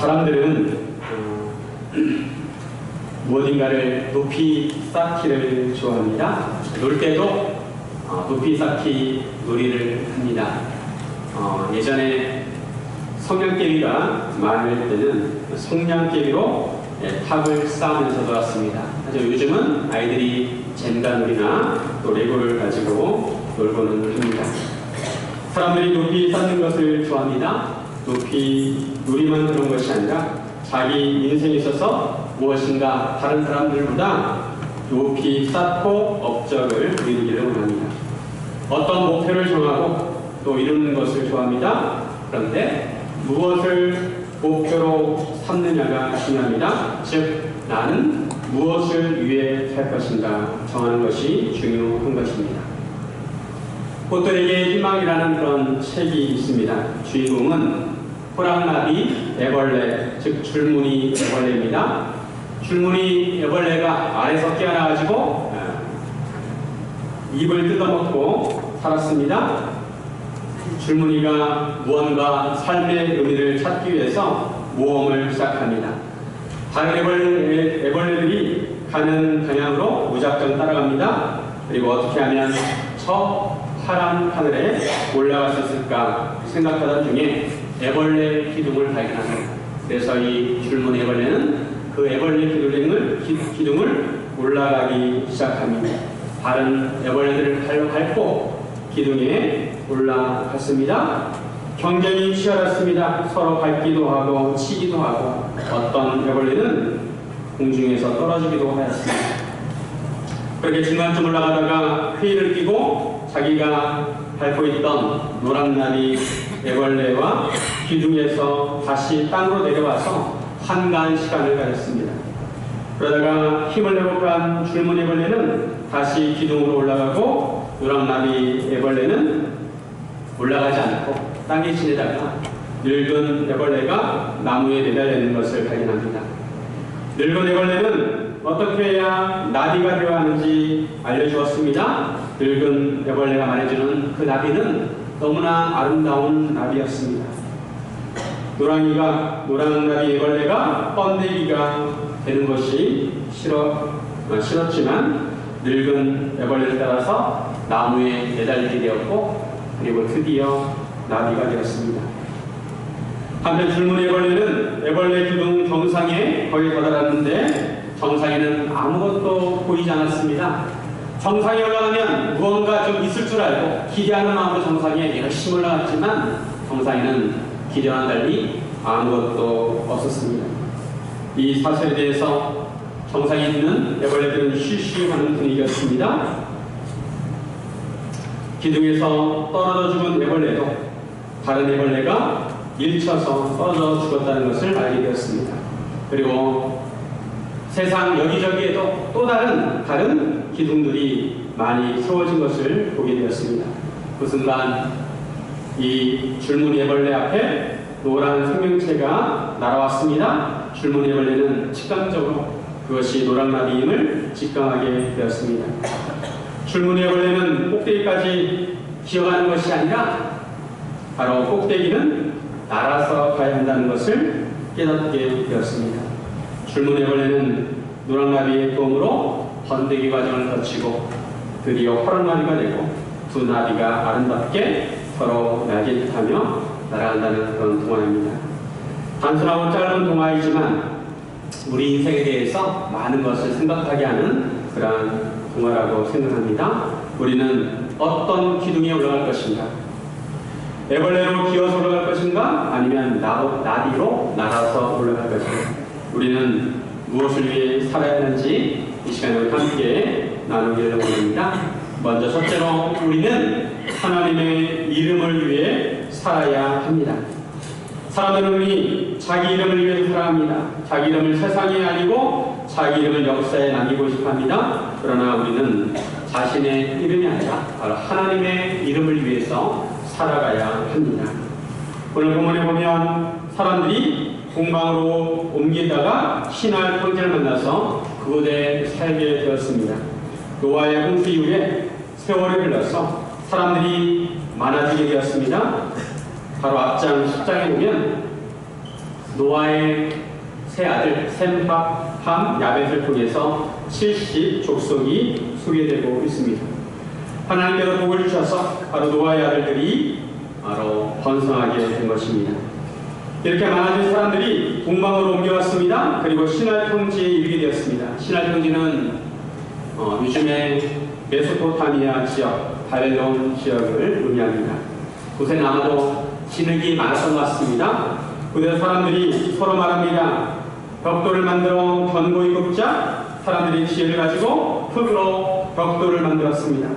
사람들은 무엇인가를 높이 쌓기를 좋아합니다. 놀 때도 높이 쌓기 놀이를 합니다. 예전에 성냥개비가 많을 때는 성냥개비로 탑을 쌓으면서 놀았습니다. 하지만 요즘은 아이들이 젠가놀이나 또 레고를 가지고 놀고는 합니다. 사람들이 높이 쌓는 것을 좋아합니다. 높이 놀이만 그런 것이 아니라 자기 인생에 있어서 무엇인가 다른 사람들보다 높이 쌓고 업적을 이루기를 원합니다. 어떤 목표를 정하고 또 이루는 것을 좋아합니다. 그런데 무엇을 목표로 삼느냐가 중요합니다. 즉 나는 무엇을 위해 살 것인가 정하는 것이 중요한 것입니다. 꽃들에게 희망이라는 그런 책이 있습니다. 주인공은 호랑나비 애벌레, 즉 줄무늬 애벌레입니다. 줄무늬 애벌레가 알에서 깨어나가지고 입을 뜯어먹고 살았습니다. 줄무늬가 무언가 삶의 의미를 찾기 위해서 모험을 시작합니다. 다른 애벌레들이 가는 방향으로 무작정 따라갑니다. 그리고 어떻게 하면 저 파란 하늘에 올라갈 수 있을까 생각하던 중에 애벌레 기둥을 발견합니다. 그래서 이 줄무늬 애벌레는 그 애벌레 기둥을 올라가기 시작합니다. 다른 애벌레들을 발로 밟고 기둥에 올라갔습니다. 경쟁이 치열했습니다. 서로 밟기도 하고 치기도 하고 어떤 애벌레는 공중에서 떨어지기도 하였습니다. 그렇게 중간쯤 올라가다가 회의를 끼고 자기가 밟고 있던 노랑나비 애벌레와 기둥에서 다시 땅으로 내려와서 한가한 시간을 가졌습니다. 그러다가 힘을 내볼까 줄무늬 애벌레는 다시 기둥으로 올라가고 노랑나비 애벌레는 올라가지 않고 땅에 지내다가 늙은 애벌레가 나무에 매달려 있는 것을 발견합니다. 늙은 애벌레는 어떻게 해야 나비가 되어야 하는지 알려주었습니다. 늙은 애벌레가 말해주는 그 나비는 너무나 아름다운 나비였습니다. 노랑나비 애벌레가 번데기가 되는 것이 싫었지만 늙은 애벌레를 따라서 나무에 매달리게 되었고 그리고 드디어 나비가 되었습니다. 한편 줄무늬 애벌레는 애벌레 기둥 정상에 거의 도달했는데 정상에는 아무것도 보이지 않았습니다. 정상에 올라가면 무언가 좀 있을 줄 알고 기대하는 마음으로 정상에 열심히 올라갔지만 정상에는 기대와는 달리 아무것도 없었습니다. 이 사실에 대해서 정상에 있는 애벌레들은 쉬쉬하는 분위기였습니다. 기둥에서 떨어져 죽은 애벌레도 다른 애벌레가 밀쳐서 떨어져 죽었다는 것을 알게 되었습니다. 그리고 세상 여기저기에도 또 다른 기둥들이 많이 세워진 것을 보게 되었습니다. 그 순간 이 줄무늬 애벌레 앞에 노란 생명체가 날아왔습니다. 줄무늬 애벌레는 직감적으로 그것이 노랑나비임을 직감하게 되었습니다. 줄무늬 애벌레는 꼭대기까지 기어가는 것이 아니라 바로 꼭대기는 날아서 가야 한다는 것을 깨닫게 되었습니다. 줄무늬 애벌레는 노랑나비의 도움으로 번데기 과정을 거치고 드디어 호랑나비가 되고 두 나비가 아름답게 서로 날개짓하며 날아간다는 그런 동화입니다. 단순하고 짧은 동화이지만 우리 인생에 대해서 많은 것을 생각하게 하는 그러한 동화라고 생각합니다. 우리는 어떤 기둥에 올라갈 것인가? 애벌레로 기어서 올라갈 것인가? 아니면 나비로 날아서 올라갈 것인가? 우리는 무엇을 위해 살아야 하는지 이 시간에 함께 나누기를 원합니다. 먼저 첫째로 우리는 하나님의 이름을 위해 살아야 합니다. 사람들은 자기 이름을 위해서 살아갑니다. 자기 이름을 세상에 알리고 자기 이름을 역사에 남기고 싶어합니다. 그러나 우리는 자신의 이름이 아니라 바로 하나님의 이름을 위해서 살아가야 합니다. 오늘 본문에 보면 사람들이 공방으로 옮기다가 신할 형제를 만나서 그곳에 살게 되었습니다. 노아의 홍수 이후에 세월이 흘러서 사람들이 많아지게 되었습니다. 바로 앞장 10장에 보면 노아의 세 아들 셈, 함, 야벳을 통해서 70 족속이 소개되고 있습니다. 하나님께서 복을 주셔서 바로 노아의 아들들이 바로 번성하게 된 것입니다. 이렇게 많아진 사람들이 동방으로 옮겨왔습니다. 그리고 신할 평지에 이르게 되었습니다. 신할 평지는 요즘의 메소포타미아 지역, 바벨론 지역을 의미합니다. 곳에는 아마도 진흙이 많았던 것 같습니다. 그래서 사람들이 서로 말합니다. 벽돌을 만들어 견고히 굽자. 사람들이 지혜를 가지고 흙으로 벽돌을 만들었습니다.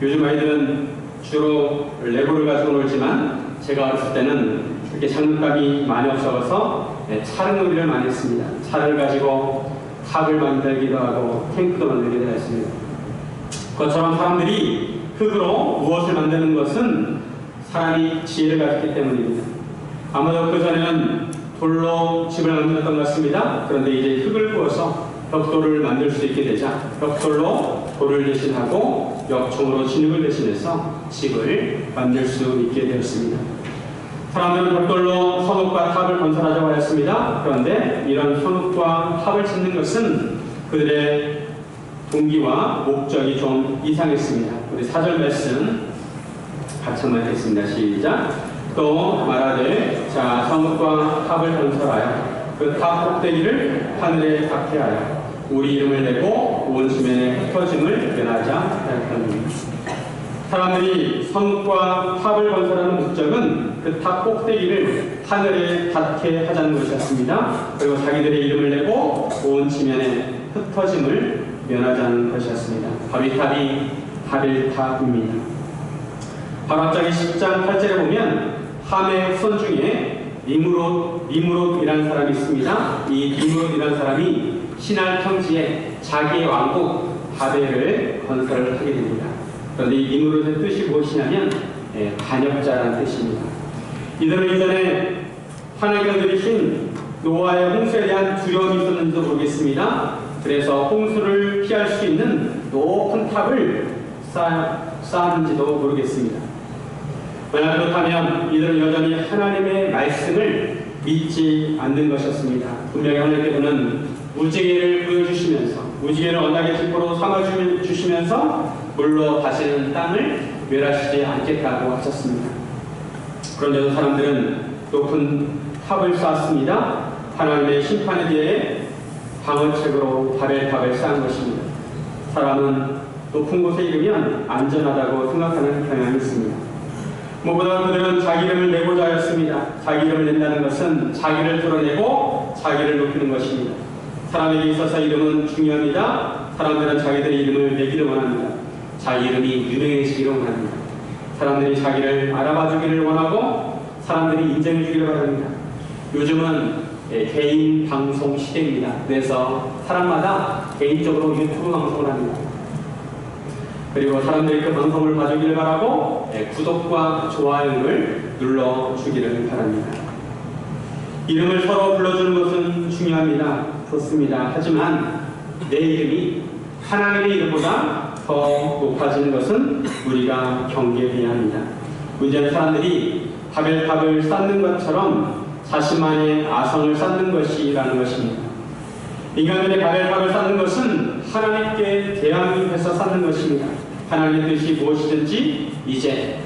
요즘 아이들은 주로 레고를 가지고 놀지만 제가 어렸을 때는 그렇게 장난감이 많이 없어서 차를 놀이를 많이 했습니다. 차를 가지고 탑을 만들기도 하고 탱크도 만들기도 했습니다. 그것처럼 사람들이 흙으로 무엇을 만드는 것은 사람이 지혜를 가졌기 때문입니다. 아마도 그 전에는 돌로 집을 만들었던 것 같습니다. 그런데 이제 흙을 부어서 벽돌을 만들 수 있게 되자 벽돌로 돌을 대신하고 역청으로 진흙을 대신해서 집을 만들 수 있게 되었습니다. 사람들은 벽돌로 성읍과 탑을 건설하자고 하였습니다. 그런데 이런 성읍과 탑을 짓는 것은 그들의 동기와 목적이 좀 이상했습니다. 우리 4절 말씀 같이 한번 읽겠습니다. 시작. 또 말하되 자 성읍과 탑을 건설하여 그 탑 꼭대기를 하늘에 닿게 하여 우리 이름을 내고 온 지면에 흩어짐을 면하자 하였더니 사람들이 성읍과 탑을 건설하는 목적은 그 탑 꼭대기를 하늘에 닿게 하자는 것이었습니다. 그리고 자기들의 이름을 내고 온 지면에 흩어짐을 면하자는 것이었습니다. 바로 이 탑이 바벨탑입니다. 바로 앞장의 10장 8절에 보면 함의 후손 중에 니므롯이라는 사람이 있습니다. 이 니므롯이라는 사람이 신할 평지에 자기의 왕국 바벨을 건설을 하게 됩니다. 그런데 이 니므롯의 뜻이 무엇이냐면 반역자라는 뜻입니다. 이들은 이전에 하나님께서 내리신 노아의 홍수에 대한 두려움이 있었는지도 모르겠습니다. 그래서 홍수를 피할 수 있는 높은 탑을 쌓았는지도 모르겠습니다. 만약 그렇다면 이들은 여전히 하나님의 말씀을 믿지 않는 것이었습니다. 분명히 하나님께서는 무지개를 보여주시면서 무지개를 언약의 지포로 삼아주시면서 물로 다시는 땅을 멸하시지 않겠다고 하셨습니다. 그런데도 사람들은 높은 탑을 쌓았습니다. 하나님의 심판에 대해 방어책으로 바벨탑을 쌓은 것입니다. 사람은 높은 곳에 이르면 안전하다고 생각하는 경향이 있습니다. 무엇보다 그들은 자기 이름을 내고자 하였습니다. 자기 이름을 낸다는 것은 자기를 드러내고 자기를 높이는 것입니다. 사람에게 있어서 이름은 중요합니다. 사람들은 자기들의 이름을 내기를 원합니다. 자기 이름이 유명해지기를 원합니다. 사람들이 자기를 알아봐주기를 원하고 사람들이 인정해주기를 바랍니다. 요즘은 개인 방송 시대입니다. 그래서 사람마다 개인적으로 유튜브 방송을 합니다. 그리고 사람들이 그 방송을 봐주기를 바라고 구독과 좋아요를 눌러주기를 바랍니다. 이름을 서로 불러주는 것은 중요합니다. 좋습니다. 하지만 내 이름이 하나님의 이름보다 더 높아지는 것은 우리가 경계해야 합니다. 문제는 사람들이 바벨탑을 쌓는 것처럼 자신만의 아성을 쌓는 것이라는 것입니다. 인간들의 바벨탑을 쌓는 것은 하나님께 대항해서 쌓는 것입니다. 하나님의 뜻이 무엇이든지 이제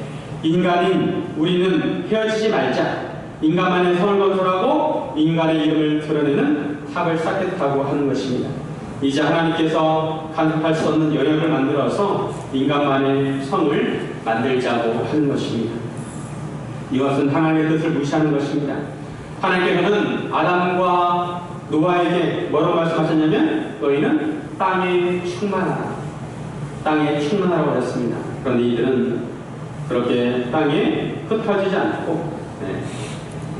인간인 우리는 헤어지지 말자. 인간만의 성을 건설하고 인간의 이름을 드러내는 탑을 쌓겠다고 하는 것입니다. 이제 하나님께서 간섭할 수 없는 영역을 만들어서 인간만의 성을 만들자고 하는 것입니다. 이것은 하나님의 뜻을 무시하는 것입니다. 하나님께서는 아담과 노아에게 뭐라고 말씀하셨냐면 너희는 땅에 충만하라. 땅에 충만하라고 하셨습니다. 그런데 이들은 그렇게 땅에 흩어지지 않고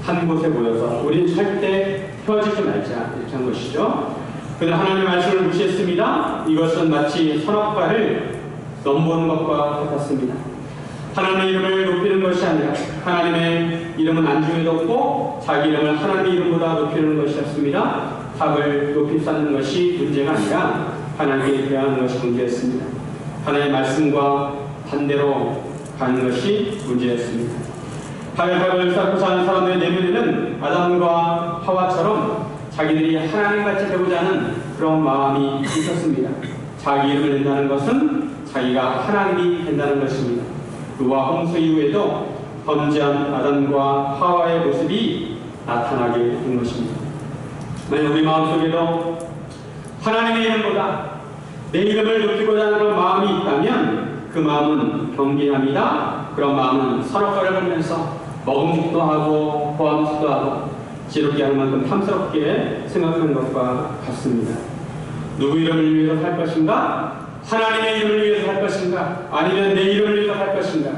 한 곳에 모여서 우린 절대 헤어지지 말자 이렇게 한 것이죠. 그들은 하나님의 말씀을 무시했습니다. 이것은 마치 선악과를 넘보는 것과 같았습니다. 하나님의 이름을 높이는 것이 아니라 하나님의 이름은 안중에도 없고 자기 이름을 하나님의 이름보다 높이는 것이었습니다. 탑을 높이 쌓는 것이 문제가 아니라 하나님께 대하는 것이 문제였습니다. 하나님의 말씀과 반대로 가는 것이 문제였습니다. 바벨탑을 쌓고 사는 사람들의 내면에는 아담과 하와처럼 자기들이 하나님같이 되고자 하는 그런 마음이 있었습니다. 자기 이름을 낸다는 것은 자기가 하나님이 된다는 것입니다. 노아 홍수 이후에도 범죄한 아담과 하와의 모습이 나타나게 된 것입니다. 만약 우리 마음속에도 하나님의 이름보다 내 이름을 높이고자 하는 그런 마음이 있다면 그 마음은 경계합니다. 그런 마음은 선악과를 보면서 먹음직도 하고 보암직도 하고 지롭게 할 만큼 탐스럽게 생각하는 것과 같습니다. 누구 이름을 위해서 살 것인가? 하나님의 이름을 위해서 살 것인가? 아니면 내 이름을 위해서 살 것인가?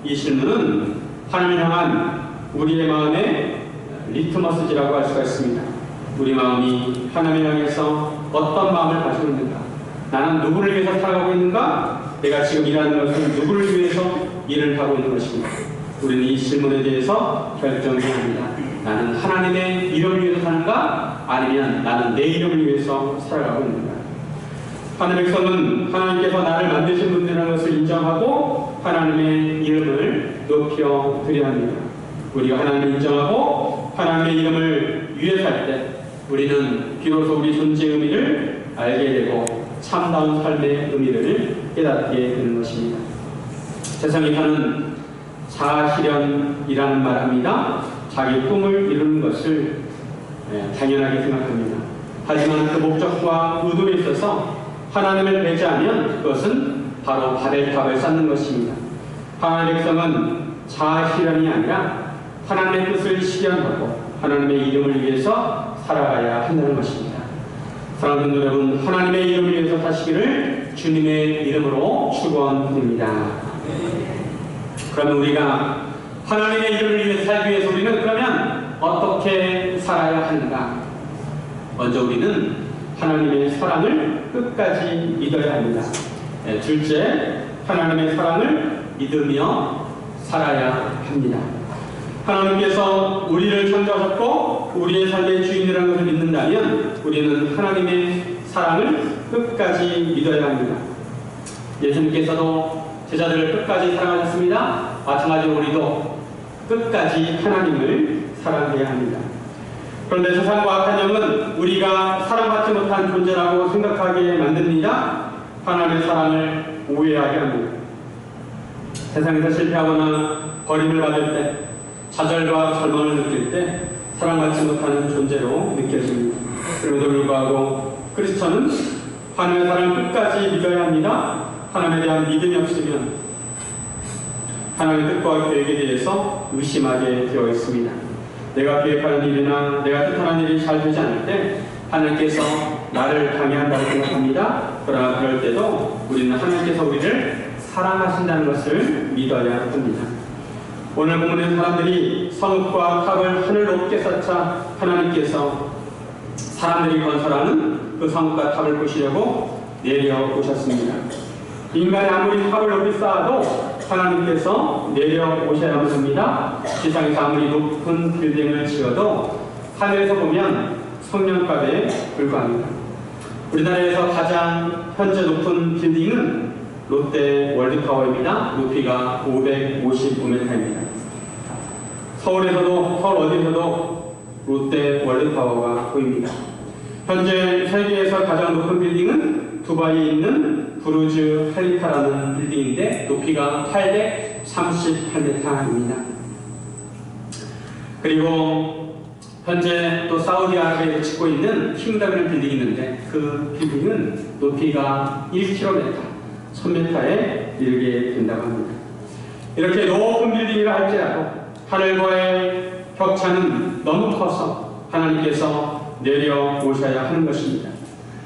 이 질문은 하나님을 향한 우리의 마음의 리트머스지라고 할 수가 있습니다. 우리 마음이 하나님을 향해서 어떤 마음을 가지고 있는가? 나는 누구를 위해서 살아가고 있는가? 내가 지금 일하는 것은 누구를 위해서 일을 하고 있는 것인가? 우리는 이 질문에 대해서 결정해야 합니다. 나는 하나님의 이름을 위해서 사는가? 아니면 나는 내 이름을 위해서 살아가고 있는가? 하나님의 백성은 하나님께서 나를 만드신 분이라는 것을 인정하고 하나님의 이름을 높여 드려야 합니다. 우리가 하나님을 인정하고 하나님의 이름을 위해 살 때 우리는 비로소 우리 존재의 의미를 알게 되고 참다운 삶의 의미를 깨닫게 되는 것입니다. 세상에 사는 자아실현이라는 말을 합니다. 자기 꿈을 이루는 것을 당연하게 생각합니다. 하지만 그 목적과 의도에 있어서 하나님을 배제하면 그것은 바로 바벨탑을 쌓는 것입니다. 하나님의 백성은 자아실현이 아니라 하나님의 뜻을 실현하고 하나님의 이름을 위해서 살아가야 한다는 것입니다. 사랑하는 여러분, 하나님의 이름을 위해서 사시기를 주님의 이름으로 축원드립니다. 그러면 우리가 하나님의 이름을 위해서 살기 위해서 우리는 그러면 어떻게 살아야 하는가? 먼저 우리는 하나님의 사랑을 끝까지 믿어야 합니다. 둘째, 하나님의 사랑을 믿으며 살아야 합니다. 하나님께서 우리를 창조하셨고 우리의 삶의 주인이라는 것을 믿는다면 우리는 하나님의 사랑을 끝까지 믿어야 합니다. 예수님께서도 제자들을 끝까지 사랑하셨습니다. 마찬가지로 우리도 끝까지 하나님을 사랑해야 합니다. 그런데 세상과 악한 영은 우리가 사랑받지 못한 존재라고 생각하게 만듭니다. 하나님의 사랑을 오해하게 합니다. 세상에서 실패하거나 버림을 받을 때, 좌절과 절망을 느낄 때 사랑받지 못하는 존재로 느껴집니다. 그럼에도 불구하고 크리스천은 하나님의 사랑을 끝까지 믿어야 합니다. 하나님에 대한 믿음이 없으면 하나님의 뜻과 계획에 대해서 의심하게 되어 있습니다. 내가 계획하는 일이나 내가 뜻하는 일이 잘 되지 않을 때 하나님께서 나를 방해한다고 생각합니다. 그러나 그럴 때도 우리는 하나님께서 우리를 사랑하신다는 것을 믿어야 합니다. 오늘 본문의 사람들이 성읍과 탑을 하늘 높게 쌓자 하나님께서 사람들이 건설하는 그 성읍과 탑을 보시려고 내려오셨습니다. 인간이 아무리 탑을 높이 쌓아도 하나님께서 내려오셔야만 합니다. 지상에서 아무리 높은 빌딩을 지어도 하늘에서 보면 성냥갑에 불과합니다. 우리나라에서 가장 현재 높은 빌딩은 롯데 월드타워입니다. 높이가 555m입니다. 서울 어디서도 롯데 월드타워가 보입니다. 현재 세계에서 가장 높은 빌딩은 두바이에 있는 부르즈 칼리파라는 빌딩인데 높이가 838m입니다. 그리고 현재 또 사우디아라비아에서 짓고 있는 킹덤이라는 빌딩이 있는데 그 빌딩은 높이가 1km, 1000m에 이르게 된다고 합니다. 이렇게 높은 빌딩이라 할지라도 하늘과의 격차는 너무 커서 하나님께서 내려오셔야 하는 것입니다.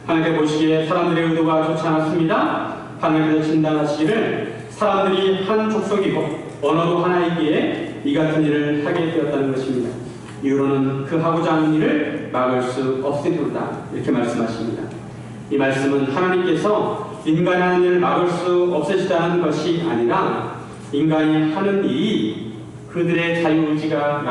하나님께 보시기에 사람들의 의도가 좋지 않았습니다. 하나님께서 진단하시기를 사람들이 한 족속이고 언어도 하나이기에 이 같은 일을 하게 되었다는 것입니다. 이후로는 그 하고자 하는 일을 막을 수 없으리로다 이렇게 말씀하십니다. 이 말씀은 하나님께서 인간이 하는 일을 막을 수 없으시다는 것이 아니라 인간이 하는 일이 그들의 자유의지가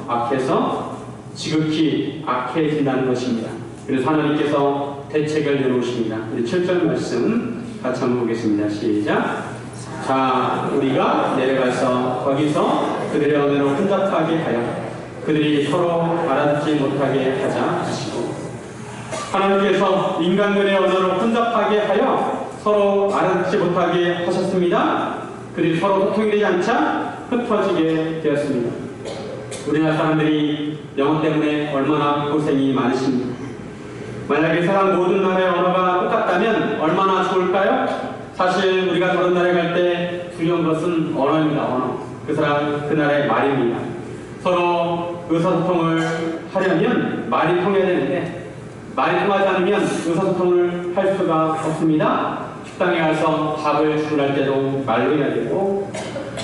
악해서 지극히 악해진다는 것입니다. 그래서 하나님께서 대책을 내놓으십니다. 우리 7절 말씀 같이 한번 보겠습니다. 시작. 자, 우리가 내려가서 거기서 그들의 언어를 혼잡하게 하여 그들이 서로 알아듣지 못하게 하자 하시고, 하나님께서 인간들의 언어를 혼잡하게 하여 서로 알아듣지 못하게 하셨습니다. 그들이 서로 소통이 되지 않자 흩어지게 되었습니다. 우리나라 사람들이 영어 때문에 얼마나 고생이 많으십니까? 만약에 세상 모든 나라의 언어가 똑같다면 얼마나 좋을까요? 사실 우리가 다른 나라에 갈 때 중요한 것은 언어입니다. 언어. 그 사람, 그 나라의 말입니다. 서로 의사소통을 하려면 말이 통해야 되는데 말이 통하지 않으면 의사소통을 할 수가 없습니다. 식당에 가서 밥을 주문할 때도 말로 해야 되고,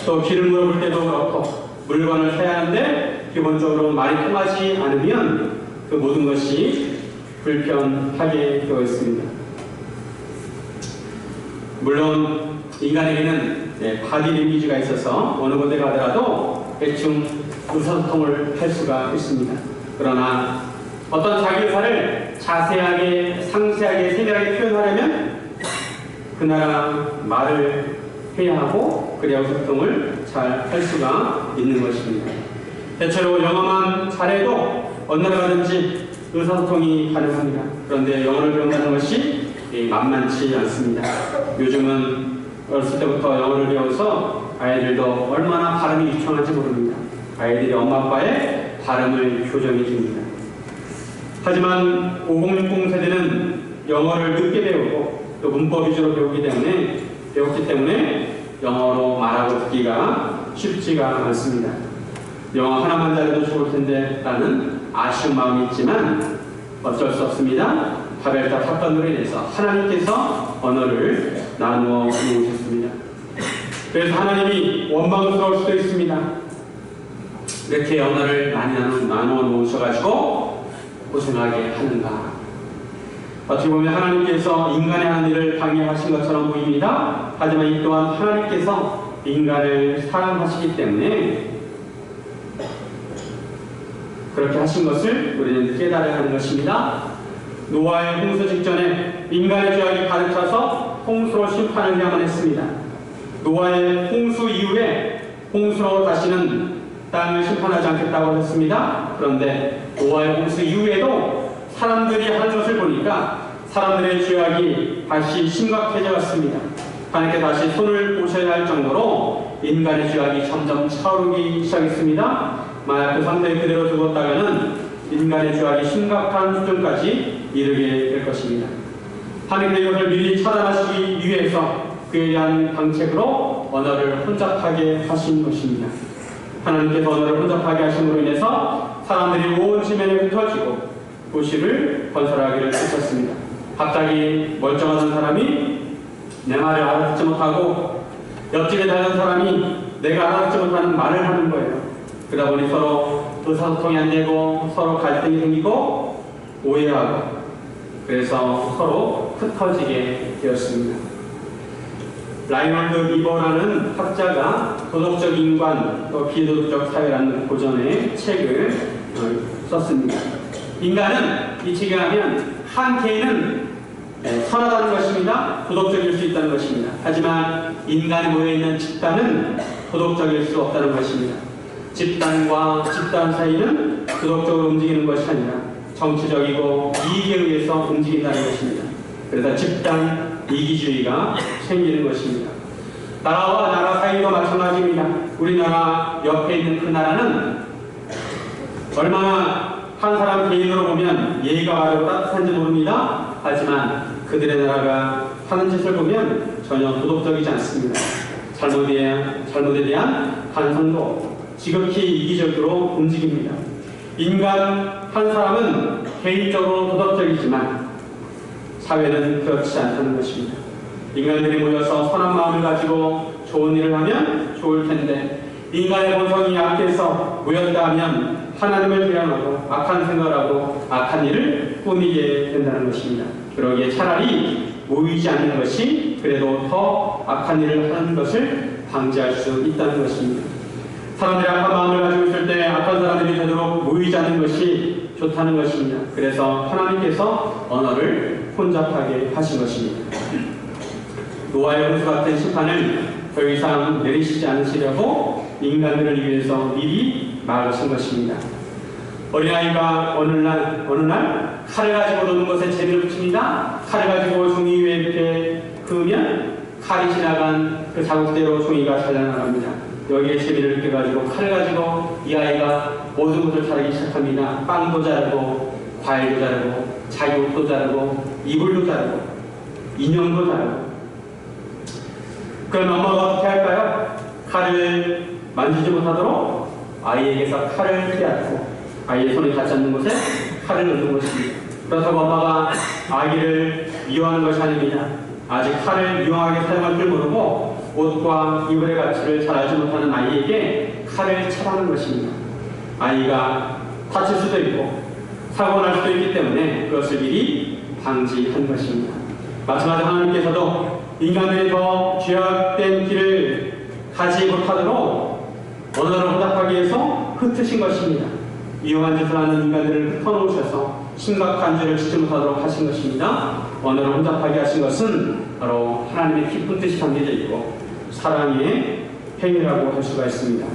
또 길을 물어볼 때도 그렇고, 물건을 사야 하는데 기본적으로 말이 통하지 않으면 그 모든 것이 불편하게 되어 있습니다. 물론 인간에게는 바디 랭귀지가 있어서 어느 곳에 가더라도 대충 의사소통을 할 수가 있습니다. 그러나 어떤 자기 의사를 자세하게, 상세하게, 세밀하게 표현하려면 그 나라 말을 해야 하고 그래야 의사소통을 잘 할 수가 있는 것입니다. 대체로 영어만 잘해도 어느 나라 가든지 의사소통이 가능합니다. 그런데 영어를 배운다는 것이 만만치 않습니다. 요즘은 어렸을 때부터 영어를 배워서 아이들도 얼마나 발음이 유창한지 모릅니다. 아이들이 엄마 아빠의 발음을 교정해 줍니다. 하지만 5060 세대는 영어를 늦게 배우고 또 문법 위주로 배웠기 때문에 영어로 말하고 듣기가 쉽지가 않습니다. 영어 하나만 잘해도 좋을 텐데 라는 아쉬운 마음이 있지만 어쩔 수 없습니다. 바벨탑 사건으로 인해서 하나님께서 언어를 나누어 놓으셨습니다. 그래서 하나님이 원망스러울 수도 있습니다. 이렇게 언어를 많이 나누어 놓으셔가지고 고생하게 하는가. 어떻게 보면 하나님께서 인간의 하는 일을 방해하신 것처럼 보입니다. 하지만 이 또한 하나님께서 인간을 사랑하시기 때문에 그렇게 하신 것을 우리는 깨달아야 하는 것입니다. 노아의 홍수 직전에 인간의 죄악이 가득 차서 홍수로 심판을 해야만 했습니다. 노아의 홍수 이후에 홍수로 다시는 땅을 심판하지 않겠다고 했습니다. 그런데 노아의 홍수 이후에도 사람들이 하는 것을 보니까 사람들의 죄악이 다시 심각해져 왔습니다. 하나님께 다시 손을 보셔야 할 정도로 인간의 죄악이 점점 차오르기 시작했습니다. 만약 그 상태에 그대로 두었다가는 인간의 죄악이 심각한 수준까지 이르게 될 것입니다. 하나님께서 이것을 미리 차단하시기 위해서 그에 대한 방책으로 언어를 혼잡하게 하신 것입니다. 하나님께서 언어를 혼잡하게 하심으로 인해서 사람들이 온 지면에 흩어지고 도시를 건설하기를 하셨습니다. 갑자기 멀쩡한 사람이 내 말을 알아듣지 못하고 옆집에 사는 사람이 내가 알아듣지 못하는 말을 하는 거예요. 그러다 보니 서로 의사소통이 안 되고 서로 갈등이 생기고 오해하고 그래서 서로 흩어지게 되었습니다. 라이널드 리버라는 학자가 도덕적 인간 또 비도덕적 사회라는 고전의 책을 썼습니다. 인간은 이 책에 하면 한 개인은 선하다는 것입니다. 도덕적일 수 있다는 것입니다. 하지만 인간이 모여있는 집단은 도덕적일 수 없다는 것입니다. 집단과 집단 사이는 도덕적으로 움직이는 것이 아니라 정치적이고 이익에 의해서 움직인다는 것입니다. 그래서 집단 이기주의가 생기는 것입니다. 나라와 나라 사이도 마찬가지입니다. 우리나라 옆에 있는 그 나라는 얼마나 한 사람 개인으로 보면 예의가 바르고 따뜻한지 모릅니다. 하지만 그들의 나라가 하는 짓을 보면 전혀 도덕적이지 않습니다. 잘못에 대한 반성도 지극히 이기적으로 움직입니다. 인간 한 사람은 개인적으로 도덕적이지만 사회는 그렇지 않다는 것입니다. 인간들이 모여서 선한 마음을 가지고 좋은 일을 하면 좋을 텐데 인간의 본성이 약해서 모였다 하면 하나님을 비난하고 악한 생각을 하고 악한 일을 꾸미게 된다는 것입니다. 그러기에 차라리 모이지 않는 것이 그래도 더 악한 일을 하는 것을 방지할 수 있다는 것입니다. 사람들이 악한 마음을 가지고 있을 때 악한 사람들이 되도록 모이지 않는 것이 좋다는 것입니다. 그래서 하나님께서 언어를 혼잡하게 하신 것입니다. 노아의 홍수 같은 심판을 더 이상 내리시지 않으시려고 인간들을 위해서 미리 막으신 것입니다. 어린아이가 어느 날 칼을 가지고 노는 것에 재미를 붙입니다. 칼을 가지고 종이 위에 이렇게 그으면 칼이 지나간 그 자국대로 종이가 잘라나갑니다. 여기에 재미를 느껴가지고 칼을 가지고 이 아이가 모든 것을 자르기 시작합니다. 빵도 자르고 과일도 자르고 자기 옷도 자르고 이불도 자르고 인형도 자르고. 그럼 엄마가 어떻게 할까요? 칼을 만지지 못하도록 아이에게서 칼을 빼앗고 아이의 손에 닿지 않는 곳에 칼을 넣는 것입니다. 그렇다고 엄마가 아기를 미워하는 것이 아닙니다. 아직 칼을 유용하게 사용할 줄 모르고 옷과 이불의 가치를 잘 알지 못하는 아이에게 칼을 차라는 것입니다. 아이가 다칠 수도 있고 사고가 날 수도 있기 때문에 그것을 미리 방지한 것입니다. 마찬가지로 하나님께서도 인간들이 더 죄악된 길을 가지 못하도록 언어를 혼잡하기 위해서 흩으신 것입니다. 위험한 짓을 하는 인간들을 흩어놓으셔서 심각한 죄를 짓지 못하도록 하신 것입니다. 언어를 혼잡하게 하신 것은 바로 하나님의 깊은 뜻이 담겨져 있고 사랑의 행위라고 할 수가 있습니다.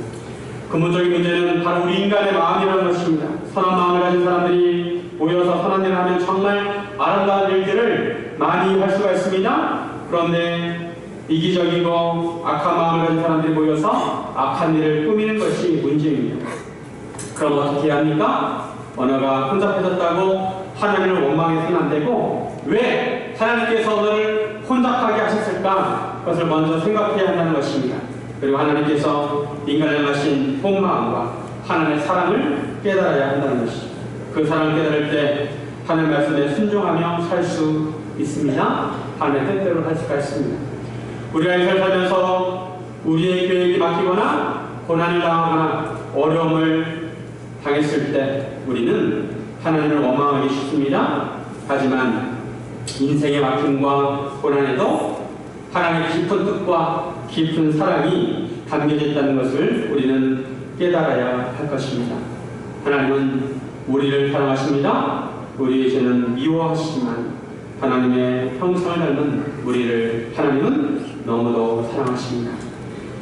근본적인 문제는 바로 우리 인간의 마음이라는 것입니다. 선한 마음을 가진 사람들이 모여서 선한 일을 하면 정말 아름다운 일들을 많이 할 수가 있습니다. 그런데 이기적이고 악한 마음을 가진 사람들이 모여서 악한 일을 꾸미는 것이 문제입니다. 그럼 어떻게 해야 합니까? 언어가 혼잡해졌다고 하나님을 원망해서는 안 되고 왜 하나님께서 언어를 혼잡하게 하셨을까? 그것을 먼저 생각해야 한다는 것입니다. 그리고 하나님께서 인간을 향하신 본 마음과 하나님의 사랑을 깨달아야 한다는 것이죠. 그 사랑을 깨달을 때 하나님 말씀에 순종하며 살 수 있습니다. 하나님의 뜻대로 할 수가 있습니다. 우리가 인생을 살면서 우리의 계획이 막히거나 고난을 당하거나 어려움을 당했을 때 우리는 하나님을 원망하기 쉽습니다. 하지만 인생의 막힘과 고난에도 하나님의 깊은 뜻과 깊은 사랑이 담겨져 있다는 것을 우리는 깨달아야 할 것입니다. 하나님은 우리를 사랑하십니다. 우리의 죄는 미워하시지만 하나님의 형상을 닮은 우리를 하나님은 너무도 사랑하십니다.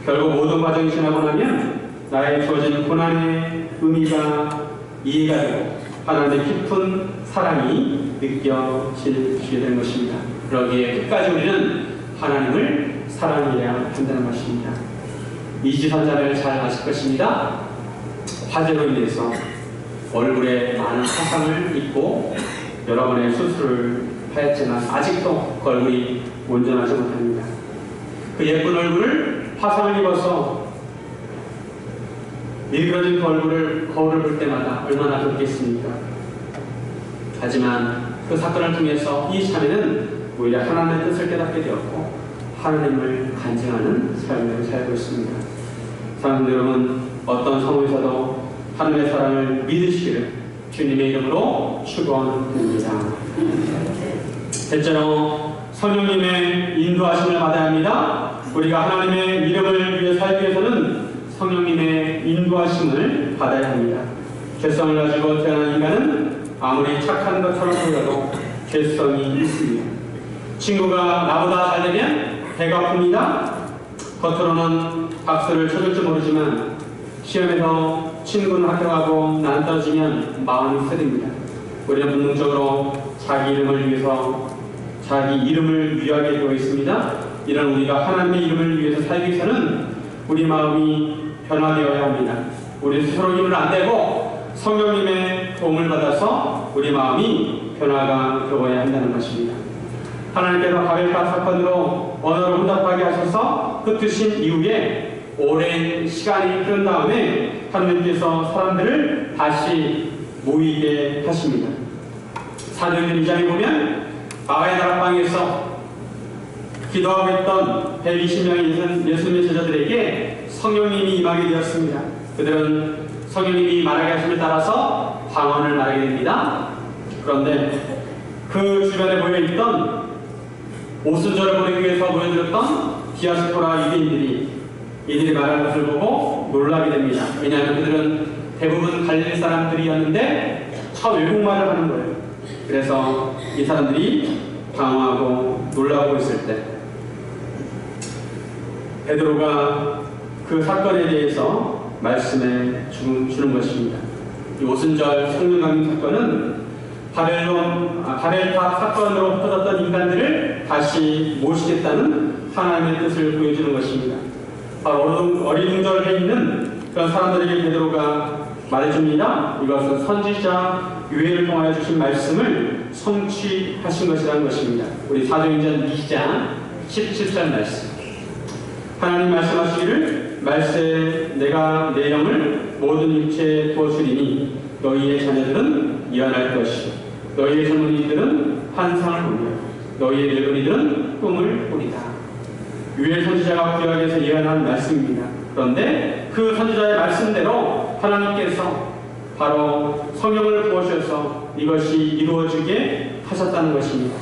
결국 모든 과정이 지나고 나면 나의 주어진 고난의 의미가 이해가 되고 하나님의 깊은 사랑이 느껴지게 되는 것입니다. 그러기에 끝까지 우리는 하나님을 사랑해야 한다는 것입니다. 이지선자를 잘 아실 것입니다. 화재로 인해서 얼굴에 많은 화상을 입고 여러 번의 수술을 하였지만 아직도 그 얼굴이 온전하지 못합니다. 그 예쁜 얼굴을 화상을 입어서 일그러진 그 얼굴을 거울을 볼 때마다 얼마나 좋겠습니까? 하지만 그 사건을 통해서 이 자매는 오히려 하나님의 뜻을 깨닫게 되었고 하나님을 간증하는 삶을 살고 있습니다. 사랑하는 여러분, 어떤 상황에서도 하나님의 사랑을 믿으시기를 주님의 이름으로 축원드립니다. 셋째로 성령님의 인도하심을 받아야 합니다. 우리가 하나님의 이름을 위해 살기 위해서는 성령님의 인도하심을 받아야 합니다. 죄성을 가지고 태어난 인간은 아무리 착한 것처럼 보여도 죄성이 있습니다. 친구가 나보다 잘 되면 배가 픕니다. 겉으로는 박수를 쳐줄 줄 모르지만 시험에서 친구는 합격하고 나는 떨어지면 마음이 쓰립니다. 우리는 본능적으로 자기 이름을 위해서 자기 이름을 위하게 되어 있습니다. 이런 우리가 하나님의 이름을 위해서 살기 위해서는 우리 마음이 변화되어야 합니다. 우리 스스로 힘을 안 내고 성령님의 도움을 받아서 우리 마음이 변화가 되어야 한다는 것입니다. 하나님께서 바벨탑 사건으로 언어를 혼잡하게 하셔서 흩으신 이후에 오랜 시간이 흐른 다음에 하나님께서 사람들을 다시 모이게 하십니다. 사도행전 2장에 보면 마가의 다락방에서 기도하고 있던 120명의 예수님의 제자들에게 성령님이 임하게 되었습니다. 그들은 성령님이 말하게 하심을 따라서 방언을 말하게 됩니다. 그런데 그 주변에 모여있던 오순절을 보내기 위해서 모여들었던 디아스포라 유대인들이 이들이 말하는 것을 보고 놀라게 됩니다. 왜냐하면 그들은 대부분 갈릴리 사람들이었는데 첫 외국말을 하는 거예요. 그래서 이 사람들이 당황하고 놀라고 있을 때 베드로가 그 사건에 대해서 말씀해 주는 것입니다. 이 오순절 성령 강림 사건은 바벨탑 사건으로 흩어졌던 인간들을 다시 모시겠다는 하나님의 뜻을 보여주는 것입니다. 바로 어리둥절해 있는 그런 사람들에게 베드로가 말해줍니다. 이것은 선지자 요엘을 통하여 주신 말씀을 성취하신 것이라는 것입니다. 우리 사도행전 2장 17절 말씀. 하나님 말씀하시기를 말세 내가 내 영을 모든 육체에 부어주리니 너희의 자녀들은 예언할 것이요 너희의 젊은이들은 환상을 보며 너희의 늙은이들은 꿈을 꾸리다. 요엘 선지자가 구약에서 예언한 말씀입니다. 그런데 그 선지자의 말씀대로 하나님께서 바로 성령을 부어주셔서 이것이 이루어지게 하셨다는 것입니다.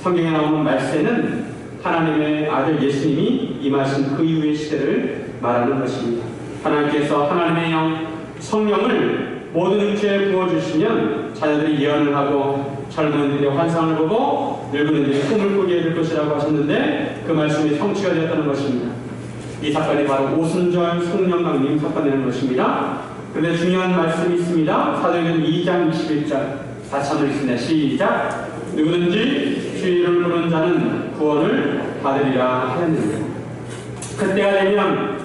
성경에 나오는 말세는 하나님의 아들 예수님이 임하신 그 이후의 시대를 말하는 것입니다. 하나님께서 하나님의 성령을 모든 육체에 부어주시면 자녀들이 예언을 하고 젊은이들의 환상을 보고 늙은이들의 꿈을 꾸게 될 것이라고 하셨는데 그 말씀이 성취가 되었다는 것입니다. 이 사건이 바로 오순절 성령 강림 사건이라는 것입니다. 그런데 중요한 말씀이 있습니다. 사도행전 2장 21절 다시 한번 읽습니다. 시작. 누구든지 주의 이름을 부르는 자는 구원을 받으리라 하였느니라. 그때가 되면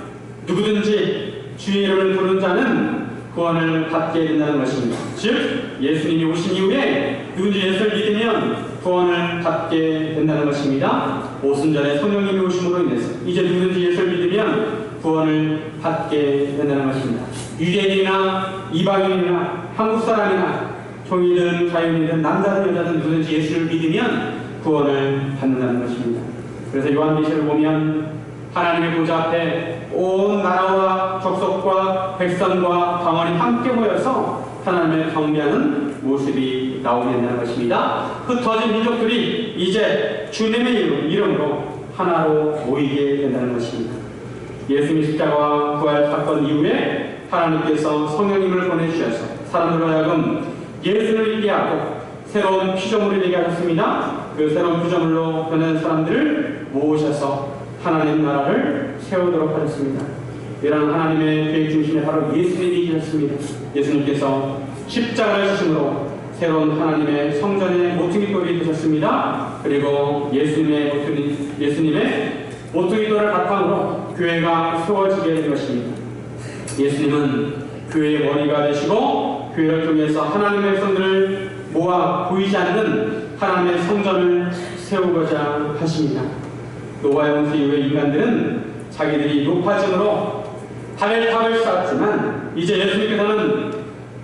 누구든지 주의 이름을 부르는 자는 구원을 받게 된다는 것입니다. 즉 예수님이 오신 이후에 누군지 예수를 믿으면 구원을 받게 된다는 것입니다. 오순절에 성령님이 오심으로 인해서 이제 누군지 예수를 믿으면 구원을 받게 된다는 것입니다. 유대인이나 이방인이나 한국 사람이나 종이든 자유인이든 남자든 여자든 누군지 예수를 믿으면 구원을 받는다는 것입니다. 그래서 요한계시를 보면 하나님의 보좌 앞에 온 나라와 족속과 백성과 방언이 함께 모여서 하나님을 경배하는 모습이 나오게 된다는 것입니다. 흩어진 민족들이 이제 주님의 이름으로 하나로 모이게 된다는 것입니다. 예수님 십자가와 부활 사건 이후에 하나님께서 성령님을 보내주셔서 사람들로 하여금 예수를 믿게 하고 새로운 피조물이 되게 하셨습니다. 그 새로운 피조물로 변한 사람들을 모으셔서 하나님 나라를 세우도록 하셨습니다. 이런 하나님의 계획 중심에 바로 예수님이 계셨습니다. 예수님께서 십자가를 지심으로 새로운 하나님의 성전의 모퉁이돌이 되셨습니다. 그리고 예수님의 모퉁이돌을 바탕으로 교회가 세워지게 된 것입니다. 예수님은 교회의 머리가 되시고 교회를 통해서 하나님의 백성들을 모아 보이지 않는 하나님의 성전을 세우고자 하십니다. 노아의 홍수 이후에 인간들은 자기들이 높아짐으로 바벨탑을 쌓았지만 이제 예수님께서는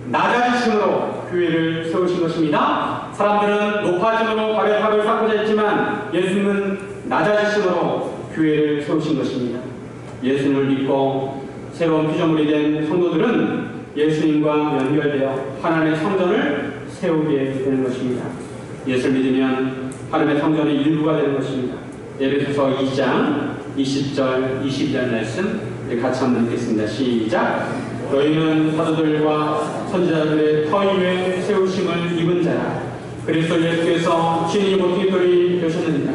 낮아지심으로 교회를 세우신 것입니다. 사람들은 높아짐으로 바벨탑을 쌓고자 했지만 예수님은 낮아지심으로 교회를 세우신 것입니다. 예수님을 믿고 새로운 피조물이 된 성도들은 예수님과 연결되어 하나님의 성전을 세우게 되는 것입니다. 예수를 믿으면 하나님의 성전의 일부가 되는 것입니다. 에베소서 2장 20절 22절 말씀 같이 한번 읽겠습니다. 시작. 너희는 사도들과 선지자들의 터 위에 세우심을 입은 자라. 그리스도 예수께서 주님이 모퉁이돌이 되셨느니라.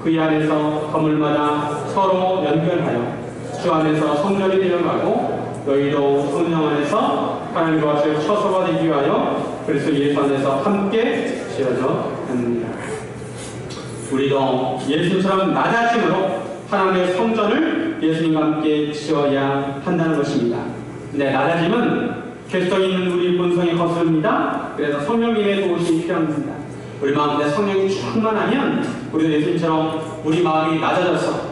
그의 안에서 건물마다 서로 연결하여 주 안에서 성전이 되어가고 너희도 성령 안에서 하나님과 같이 처소가 되기 위하여 그리스도 예수 안에서 함께 지어져 갑니다. 우리도 예수님처럼 낮아짐으로 하나님의 성전을 예수님과 함께 지어야 한다는 것입니다. 근데 낮아짐은 객성 있는 우리 본성에 거스릅니다. 그래서 성령님의 도우심이 필요합니다. 우리 마음에 성령이 충만하면 우리도 예수님처럼 우리 마음이 낮아져서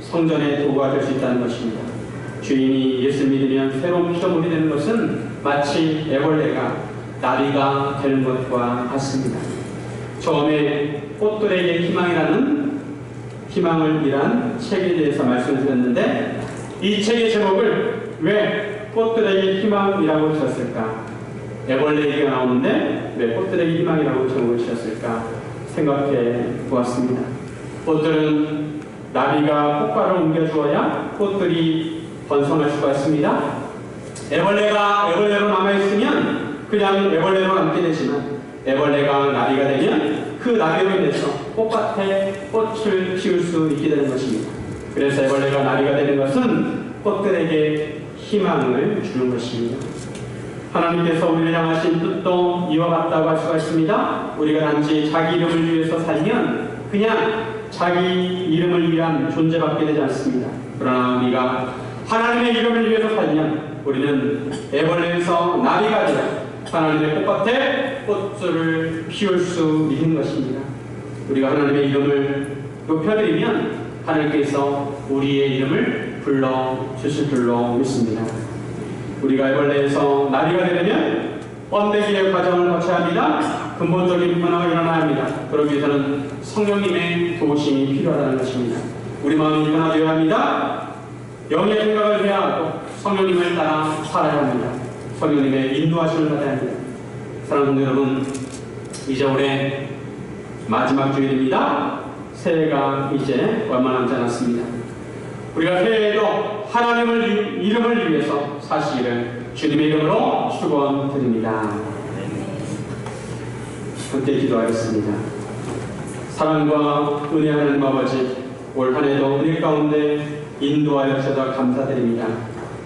성전의 도구가 될 수 있다는 것입니다. 주인이 예수 믿으면 새로운 피조물이 되는 것은 마치 애벌레가 나비가 되는 것과 같습니다. 처음에 꽃들에게 희망을 이란 책에 대해서 말씀을 드렸는데 이 책의 제목을 왜 꽃들에게 희망이라고 지었을까? 애벌레 얘기가 나오는데 왜 꽃들에게 희망이라고 제목을 지었을까? 생각해 보았습니다. 꽃들은 나비가 꽃가를 옮겨주어야 꽃들이 번성할 수가 있습니다. 애벌레가 애벌레로 남아있으면 그냥 애벌레로 남게 되지만 애벌레가 나비가 되면 그 나비로 인해서 꽃밭에 꽃을 피울 수 있게 되는 것입니다. 그래서 애벌레가 나비가 되는 것은 꽃들에게 희망을 주는 것입니다. 하나님께서 우리를 향하신 뜻도 이와 같다고 할 수가 있습니다. 우리가 단지 자기 이름을 위해서 살면 그냥 자기 이름을 위한 존재밖에 되지 않습니다. 그러나 우리가 하나님의 이름을 위해서 살면 우리는 애벌레에서 나비가 되어 하나님의 꽃밭에 꽃들을 피울 수 있는 것입니다. 우리가 하나님의 이름을 높여드리면 하나님께서 우리의 이름을 불러주실 줄로 믿습니다. 우리가 애벌레에서 나비가 되려면 번데기의 과정을 거쳐야 합니다. 근본적인 변화가 일어나야 합니다. 그러기 위해서는 성령님의 도우심이 필요하다는 것입니다. 우리 마음이 변화되어야 합니다. 영의 생각을 해야 하고 성령님을 따라 살아야 합니다. 성령님의 인도하심을 받아야 합니다. 사랑하는 여러분, 이제 올해 마지막 주일입니다. 새해가 이제 얼마 남지 않았습니다. 우리가 새해에도 하나님의 이름을 위해서 사시기를 주님의 이름으로 축원드립니다. 함께 기도하겠습니다. 사랑과 은혜 하나님 아버지, 올 한해도 은혜 가운데 인도하여 주셔서 감사드립니다.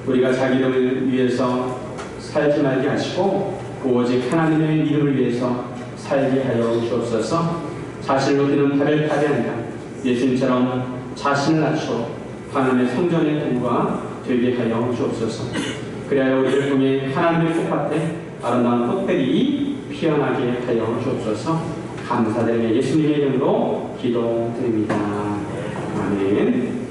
우리가 자기 이름을 위해서 살지 말게 하시고 오직 하나님의 이름을 위해서 살게 하여 주옵소서. 자신을 높이는 바벨탑이 아니라 예수님처럼 자신을 낮추어 하나님의 성전의 공과 되게 하여 주옵소서. 그래야 우리를 통해 하나님의 꽃밭에 아름다운 꽃들이 피어나게 하여 주옵소서. 감사드리며 예수님의 이름으로 기도드립니다. 아멘.